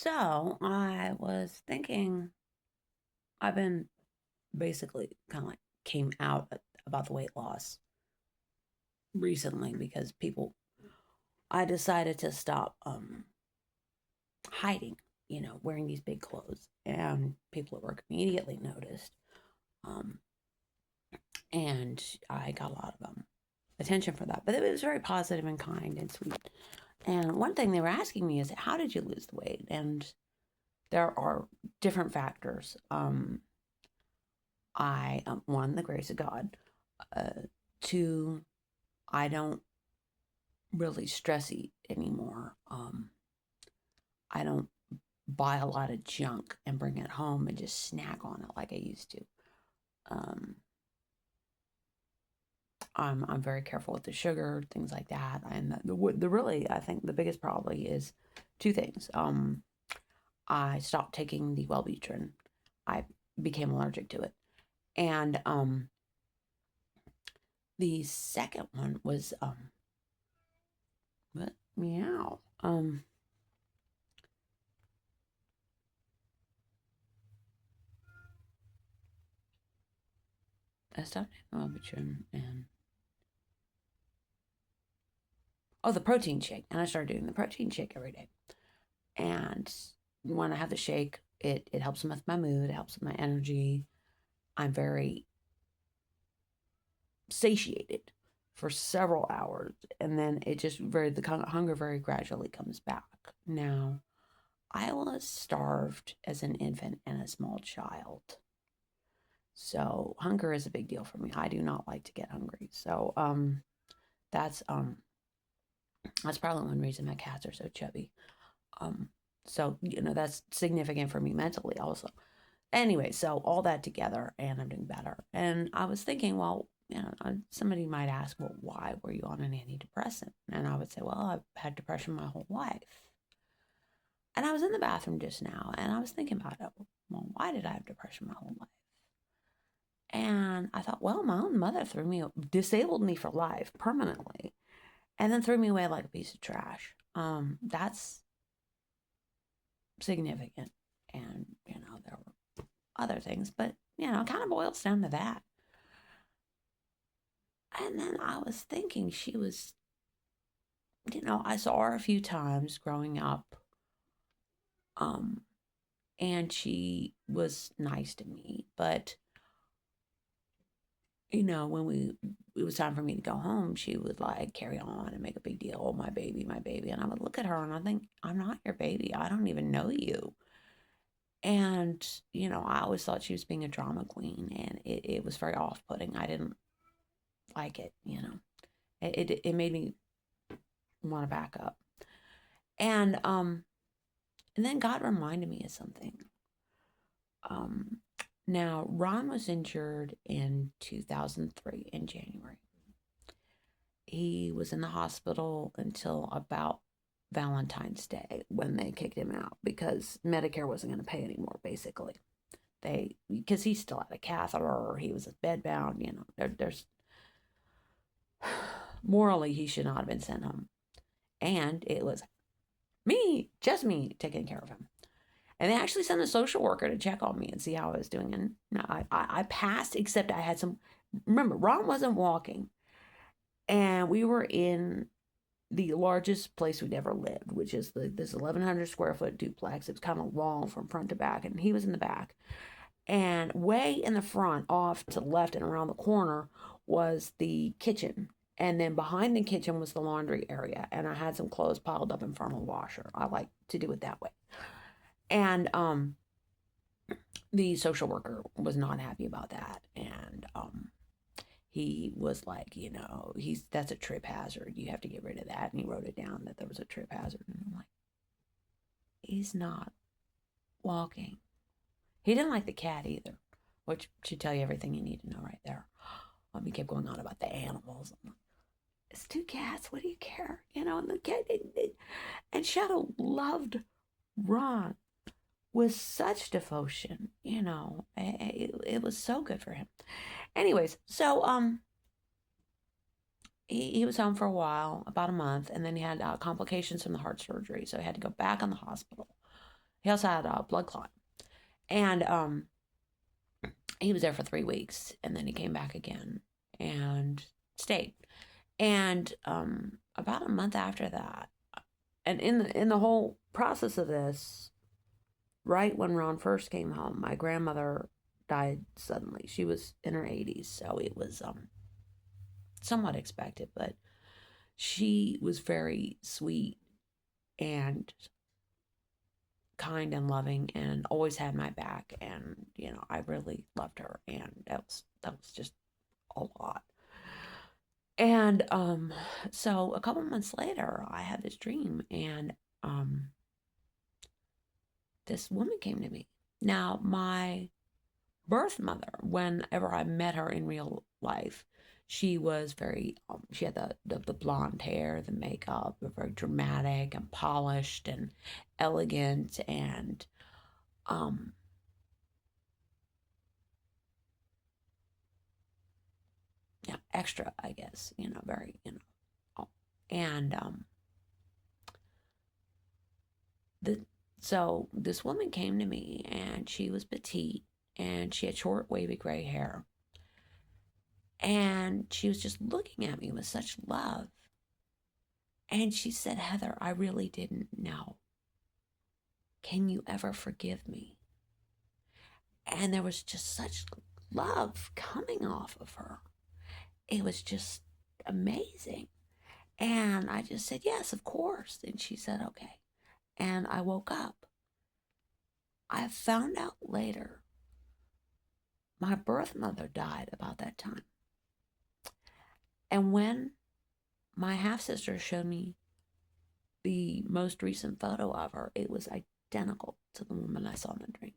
So I was thinking, I've been basically kind of like came out about the weight loss recently because I decided to stop hiding, wearing these big clothes. And people at work immediately noticed. Um, and I got a lot of attention for that. But it was very positive and kind and sweet. And one thing they were asking me is, how did you lose the weight? And there are different factors. One, the grace of God. Two, I don't really stress eat anymore. I don't buy a lot of junk and bring it home and just snack on it like I used to. Um, I'm very careful with the sugar, things like that. And the really, I think the biggest probably is two things. I stopped taking the Wellbutrin. I became allergic to it. And the second one was what? Meow. I stopped taking Wellbutrin and the protein shake. And I started doing the protein shake every day. And when I have the shake, it helps with my mood, it helps with my energy. I'm very satiated for several hours. And then the hunger very gradually comes back. Now, I was starved as an infant and a small child. So hunger is a big deal for me. I do not like to get hungry. So that's that's probably one reason my cats are so chubby. Um, so that's significant for me mentally also. Anyway, so all that together, and I'm doing better. And I was thinking, well, somebody might ask, well, why were you on an antidepressant? And I would say, well, I've had depression my whole life. And I was in the bathroom just now, and I was thinking about it. Well, why did I have depression my whole life? And I thought, well, my own mother disabled me for life permanently, and then threw me away like a piece of trash. That's significant. And, there were other things, but, it kind of boils down to that. And then I was thinking I saw her a few times growing up. Um, and she was nice to me, but when it was time for me to go home, she would like carry on and make a big deal. Oh, my baby, my baby. And I would look at her and I think, I'm not your baby. I don't even know you. And, I always thought she was being a drama queen, and it was very off putting. I didn't like it. It made me want to back up. And then God reminded me of something. Um, Now, Ron was injured in 2003 in January. He was in the hospital until about Valentine's Day when they kicked him out because Medicare wasn't going to pay anymore, basically. Because he still had a catheter, he was bedbound, there's morally, he should not have been sent home. And it was just me, taking care of him. And they actually sent a social worker to check on me and see how I was doing. And I passed, except I had some. Remember, Ron wasn't walking. And we were in the largest place we'd ever lived, which is this 1,100 square foot duplex. It was kind of long from front to back. And he was in the back. And way in the front, off to the left and around the corner, was the kitchen. And then behind the kitchen was the laundry area. And I had some clothes piled up in front of the washer. I like to do it that way. And the social worker was not happy about that. And he was like, that's a trip hazard. You have to get rid of that. And he wrote it down that there was a trip hazard. And I'm like, he's not walking. He didn't like the cat either, which should tell you everything you need to know right there. He kept going on about the animals. I'm like, it's two cats. What do you care? And the cat, and Shadow loved Ron with such devotion. It was so good for him. Anyways, so he was home for a while, about a month, and then he had complications from the heart surgery, so he had to go back in the hospital. He also had a blood clot. And he was there for 3 weeks, and then he came back again and stayed. And about a month after that, and in the whole process of this, right when Ron first came home, my grandmother died suddenly. She was in her 80s, so it was somewhat expected, but she was very sweet and kind and loving and always had my back, and I really loved her, and that was just a lot. And so a couple months later I had this dream, and this woman came to me. Now, my birth mother, whenever I met her in real life, she was very, she had the blonde hair, the makeup, very dramatic and polished and elegant and, um, extra, I guess, very, and, the, so this woman came to me, and she was petite, and she had short, wavy gray hair. And she was just looking at me with such love. And she said, "Heather, I really didn't know. Can you ever forgive me?" And there was just such love coming off of her. It was just amazing. And I just said, "Yes, of course." And she said, "Okay." And I woke up. I found out later my birth mother died about that time. And when my half sister showed me the most recent photo of her, it was identical to the woman I saw in the dream.